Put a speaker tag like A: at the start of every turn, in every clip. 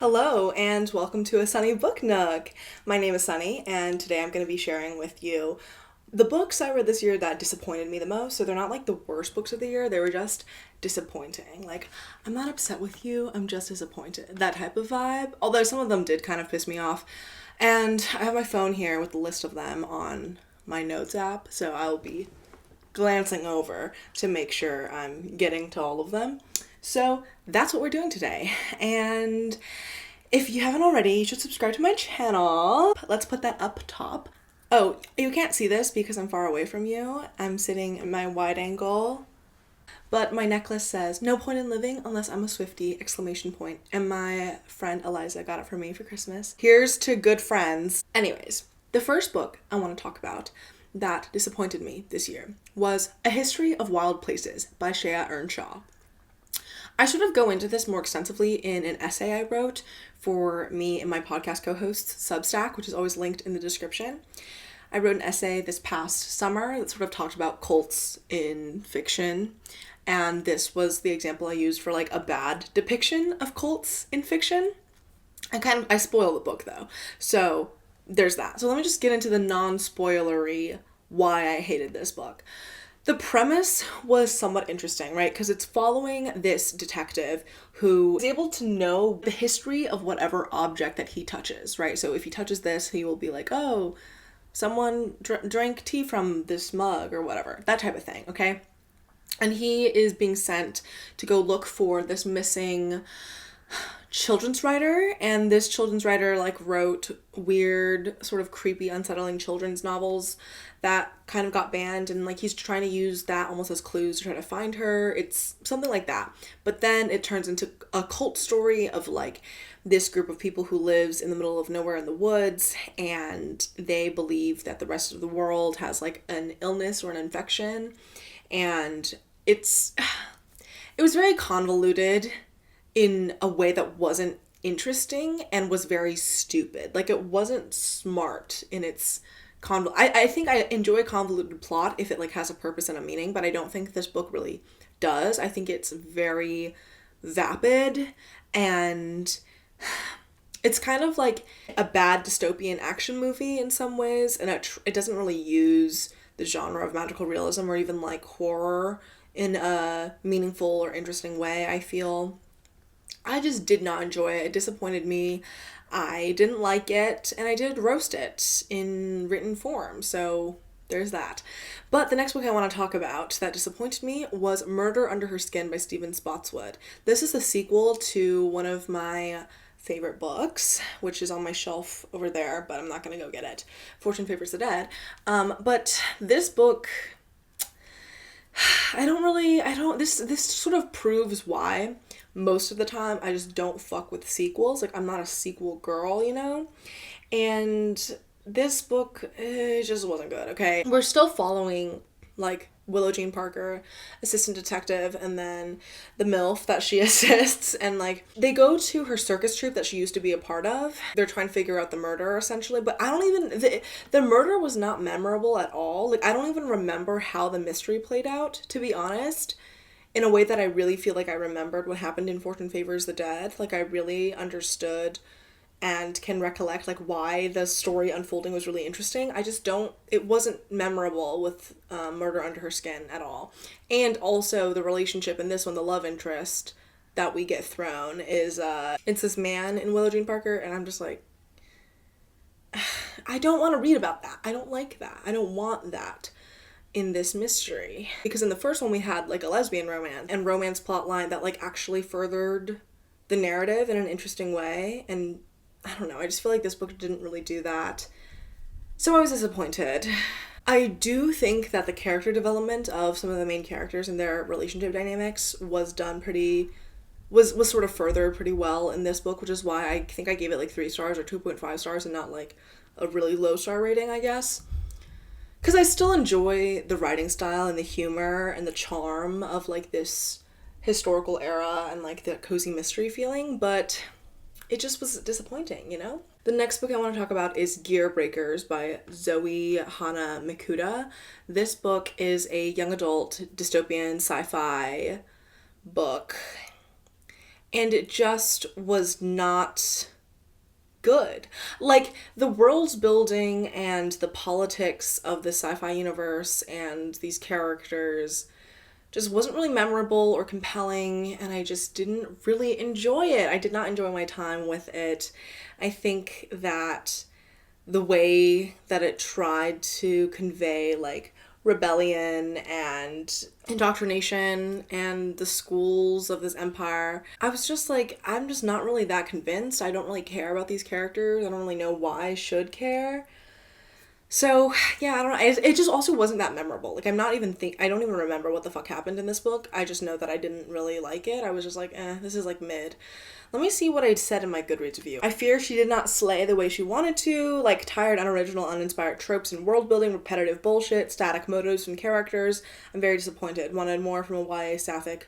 A: Hello and welcome to a Sunny Book Nook. My name is Sunny and today I'm going to be sharing with you the books I read this year that disappointed me the most. So they're not like the worst books of the year, they were just disappointing. Like, I'm not upset with you, I'm just disappointed. That type of vibe. Although some of them did kind of piss me off. And I have my phone here with the list of them on my notes app, so I'll be glancing over to make sure I'm getting to all of them. So that's what we're doing today. And if you haven't already, you should subscribe to my channel. Let's put that up top. Oh, you can't see this because I'm far away from you. I'm sitting in my wide angle. But my necklace says, "No point in living unless I'm a Swiftie!" exclamation point. And my friend Eliza got it for me for Christmas. Here's to good friends. Anyways, the first book I want to talk about that disappointed me this year was A History of Wild Places by Shea Earnshaw. I sort of go into this more extensively in an essay I wrote for me and my podcast co-host's Substack, which is always linked in the description. I wrote an essay this past summer that sort of talked about cults in fiction, and this was the example I used for like a bad depiction of cults in fiction. I spoil the book though, so there's that. So let me just get into the non-spoilery why I hated this book. The premise was somewhat interesting, right? Because it's following this detective who is able to know the history of whatever object that he touches, right? So if he touches this, he will be like, oh, someone drank tea from this mug or whatever, that type of thing, okay? And he is being sent to go look for this missing children's writer, and this children's writer wrote weird, sort of creepy, unsettling children's novels that kind of got banned, and he's trying to use that almost as clues to try to find her. It's something like that. But then it turns into a cult story of this group of people who lives in the middle of nowhere in the woods, and they believe that the rest of the world has an illness or an infection, and it was very convoluted in a way that wasn't interesting and was very stupid. It wasn't smart in its I think I enjoy a convoluted plot if it has a purpose and a meaning, but I don't think this book really does. I think it's very vapid, and it's kind of like a bad dystopian action movie in some ways, and it doesn't really use the genre of magical realism or even horror in a meaningful or interesting way, I feel. I just did not enjoy it. It disappointed me. I didn't like it, and I did roast it in written form, so there's that. But the next book I want to talk about that disappointed me was Murder Under Her Skin by Stephen Spotswood. This is a sequel to one of my favorite books, which is on my shelf over there, but I'm not going to go get it. Fortune Favors the Dead. But this book, this sort of proves why most of the time I just don't fuck with sequels. I'm not a sequel girl, and this book, it just wasn't good, okay? We're still following Willow Jean Parker, assistant detective, and then the MILF that she assists, and they go to her circus troupe that she used to be a part of. They're trying to figure out the murder essentially, but the murder was not memorable at all. I don't even remember how the mystery played out, to be honest, in a way that I really feel I remembered what happened in Fortune Favors the Dead. I really understood and can recollect why the story unfolding was really interesting. It wasn't memorable with Murder Under Her Skin at all. And also the relationship in this one, the love interest that we get thrown is, it's this man in Willow Jean Parker, and I'm just I don't want to read about that. I don't like that. I don't want that in this mystery. Because in the first one we had a lesbian romance and romance plot line that actually furthered the narrative in an interesting way, and I don't know, I just feel this book didn't really do that. So I was disappointed. I do think that the character development of some of the main characters and their relationship dynamics was done was sort of furthered pretty well in this book, which is why I think I gave it 3 stars or 2.5 stars and not a really low star rating, I guess. Because I still enjoy the writing style and the humor and the charm of this historical era and the cozy mystery feeling, but it just was disappointing, The next book I want to talk about is Gear Breakers by Zoe Hana Mikuta. This book is a young adult dystopian sci-fi book, and it just was not good. Like, the world building and the politics of the sci-fi universe and these characters just wasn't really memorable or compelling, and I just didn't really enjoy it. I did not enjoy my time with it. I think that the way that it tried to convey like rebellion and indoctrination and the schools of this empire, I was just like, I'm just not really that convinced. I don't really care about these characters. I don't really know why I should care. So, yeah, I don't know. It just also wasn't that memorable. Like, I don't even remember what the fuck happened in this book. I just know that I didn't really like it. I was just like, this is like mid. Let me see what I said in my Goodreads review. I fear she did not slay the way she wanted to, like tired, unoriginal, uninspired tropes and world building, repetitive bullshit, static motives from characters. I'm very disappointed. Wanted more from a YA sapphic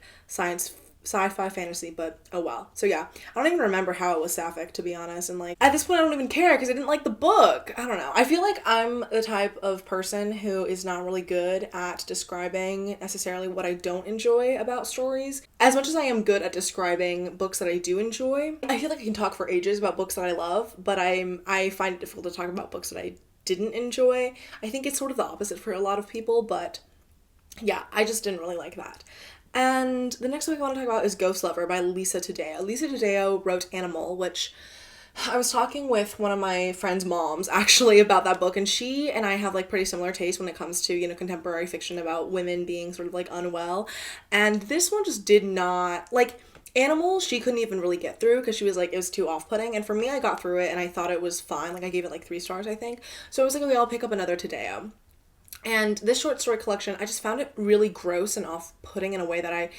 A: sci-fi fantasy, but oh well. So yeah, I don't even remember how it was sapphic, to be honest, and like at this point I don't even care because I didn't like the book. I don't know. I feel like I'm the type of person who is not really good at describing necessarily what I don't enjoy about stories, as much as I am good at describing books that I do enjoy. I feel like I can talk for ages about books that I love, but I find it difficult to talk about books that I didn't enjoy. I think it's sort of the opposite for a lot of people, but yeah, I just didn't really like that. And the next book I want to talk about is Ghost Lover by Lisa Taddeo. Lisa Taddeo wrote Animal, which I was talking with one of my friend's moms actually about that book, and she and I have like pretty similar tastes when it comes to, you know, contemporary fiction about women being sort of like unwell. And this one just did not, like, Animal, she couldn't even really get through because she was like, it was too off-putting. And for me, I got through it and I thought it was fine. Like, I gave it like 3 stars, I think. So I was like, okay, I'll pick up another Taddeo. And this short story collection, I just found it really gross and off-putting in a way that I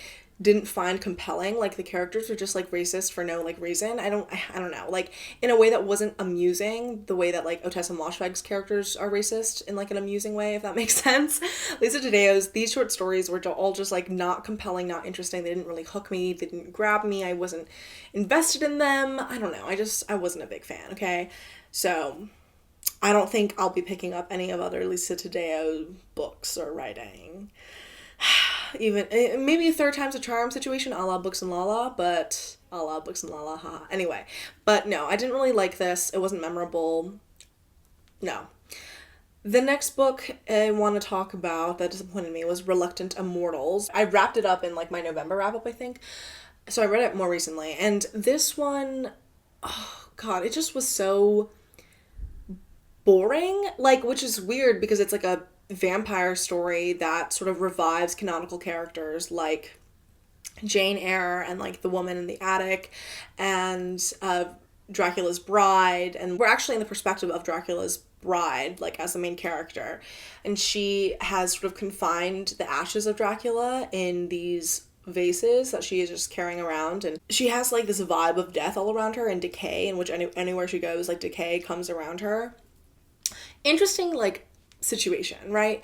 A: didn't find compelling. Like, the characters were just like racist for no like reason. I don't know. Like, in a way that wasn't amusing, the way that like Otessa Moshfegh's characters are racist in like an amusing way, if that makes sense. Lisa Taddeo's, these short stories were all just like not compelling, not interesting. They didn't really hook me. They didn't grab me. I wasn't invested in them. I don't know. I wasn't a big fan. Okay. So I don't think I'll be picking up any of other Lisa Taddeo books or writing. Even maybe a third time's a charm situation, a la Books and Lala, but a la Books and Lala, haha. Anyway, but no, I didn't really like this. It wasn't memorable. No. The next book I want to talk about that disappointed me was Reluctant Immortals. I wrapped it up in like my November wrap up, I think. So I read it more recently, and this one, oh god, it just was so boring, like, which is weird because it's like a vampire story that sort of revives canonical characters like Jane Eyre and like the woman in the attic and Dracula's bride, and we're actually in the perspective of Dracula's bride, like as the main character, and she has sort of confined the ashes of Dracula in these vases that she is just carrying around, and she has like this vibe of death all around her and decay, in which anywhere she goes, like decay comes around her. Interesting, like, situation, right?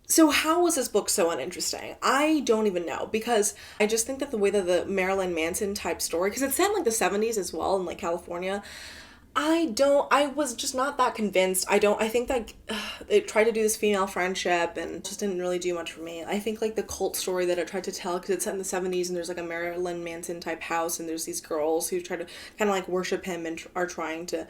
A: So how was this book so uninteresting? I don't even know, because I just think that the way that the Marilyn Manson type story, because it's set in like the 70s as well in like California, I was just not that convinced. I think that it tried to do this female friendship and just didn't really do much for me. I think like the cult story that it tried to tell, because it's set in the 70s and there's like a Marilyn Manson type house and there's these girls who try to kind of like worship him and are trying to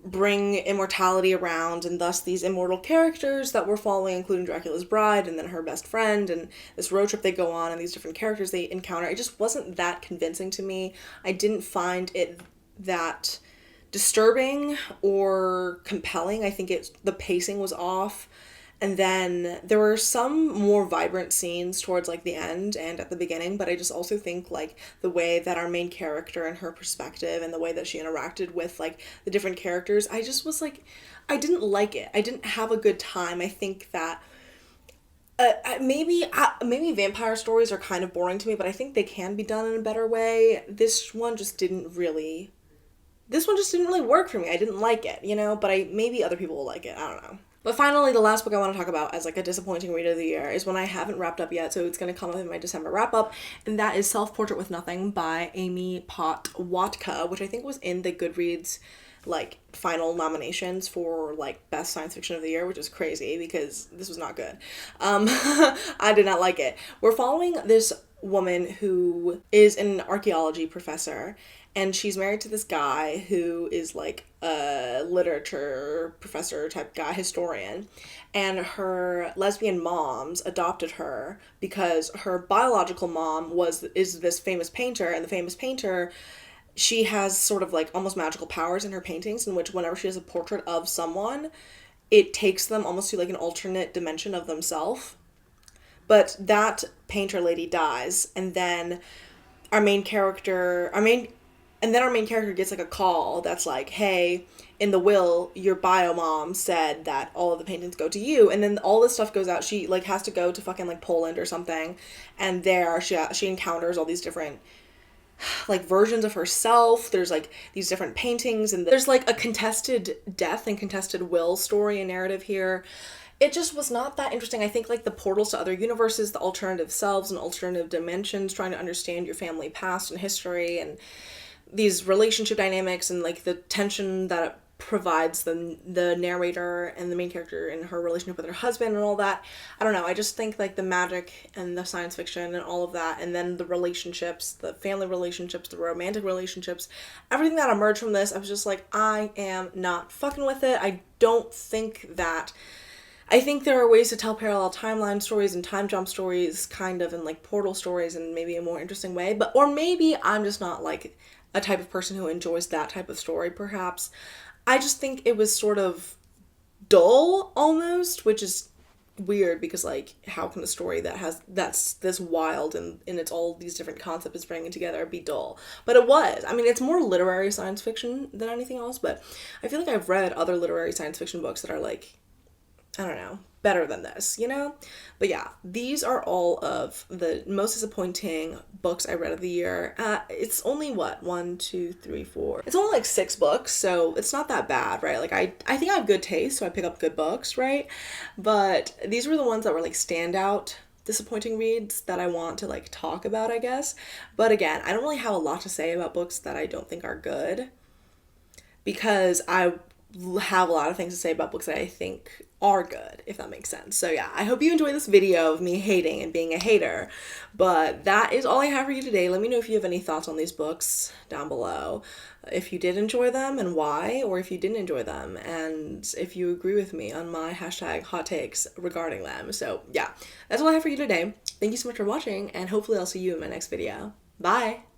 A: bring immortality around, and thus these immortal characters that we're following, including Dracula's bride and then her best friend, and this road trip they go on and these different characters they encounter. It just wasn't that convincing to me. I didn't find it that disturbing or compelling. I think the pacing was off. And then there were some more vibrant scenes towards like the end and at the beginning, but I just also think like the way that our main character and her perspective and the way that she interacted with like the different characters, I just was like, I didn't like it. I didn't have a good time. I think that maybe vampire stories are kind of boring to me, but I think they can be done in a better way. This one just didn't really work for me. I didn't like it, you know, but maybe other people will like it. I don't know. But finally, the last book I want to talk about as like a disappointing read of the year is one I haven't wrapped up yet, so it's going to come up in my December wrap up, and that is Self-Portrait with Nothing by Amy Potwatka, which I think was in the Goodreads like final nominations for like best science fiction of the year, which is crazy because this was not good. I did not like it. We're following this woman who is an archaeology professor, and she's married to this guy who is like a literature professor type guy, historian. And her lesbian moms adopted her because her biological mom is this famous painter, and the famous painter, she has sort of like almost magical powers in her paintings, in which whenever she has a portrait of someone, it takes them almost to like an alternate dimension of themselves. But that painter lady dies, and then our main character, our main character gets like a call that's like, hey, in the will, your bio mom said that all of the paintings go to you, and then all this stuff goes out. She like has to go to fucking like Poland or something, and there she encounters all these different like versions of herself. There's like these different paintings, and there's like a contested death and contested will story and narrative here. It just was not that interesting. I think like the portals to other universes, the alternative selves and alternative dimensions, trying to understand your family past and history, and these relationship dynamics, and like the tension that it provides the narrator and the main character in her relationship with her husband and all that. I don't know. I just think like the magic and the science fiction and all of that, and then the relationships, the family relationships, the romantic relationships, everything that emerged from this, I was just like, I am not fucking with it. I think there are ways to tell parallel timeline stories and time jump stories, kind of, and like portal stories in maybe a more interesting way. Or maybe I'm just not like a type of person who enjoys that type of story, perhaps. I just think it was sort of dull almost, which is weird because like how can a story that's this wild and it's all these different concepts it's bringing together be dull? But it was. I mean, it's more literary science fiction than anything else, but I feel like I've read other literary science fiction books that are like, I don't know, better than this, you know? But yeah, these are all of the most disappointing books I read of the year. It's only what, 1, 2, 3, 4. It's only like 6 books, so it's not that bad, right? Like I think I have good taste, so I pick up good books, right? But these were the ones that were like standout disappointing reads that I want to like talk about, I guess. But again, I don't really have a lot to say about books that I don't think are good, because I have a lot of things to say about books that I think are good, if that makes sense. So yeah, I hope you enjoy this video of me hating and being a hater, but that is all I have for you today. Let me know if you have any thoughts on these books down below, if you did enjoy them and why, or if you didn't enjoy them, and if you agree with me on my hashtag hot takes regarding them. So yeah, that's all I have for you today. Thank you so much for watching, and hopefully I'll see you in my next video. Bye!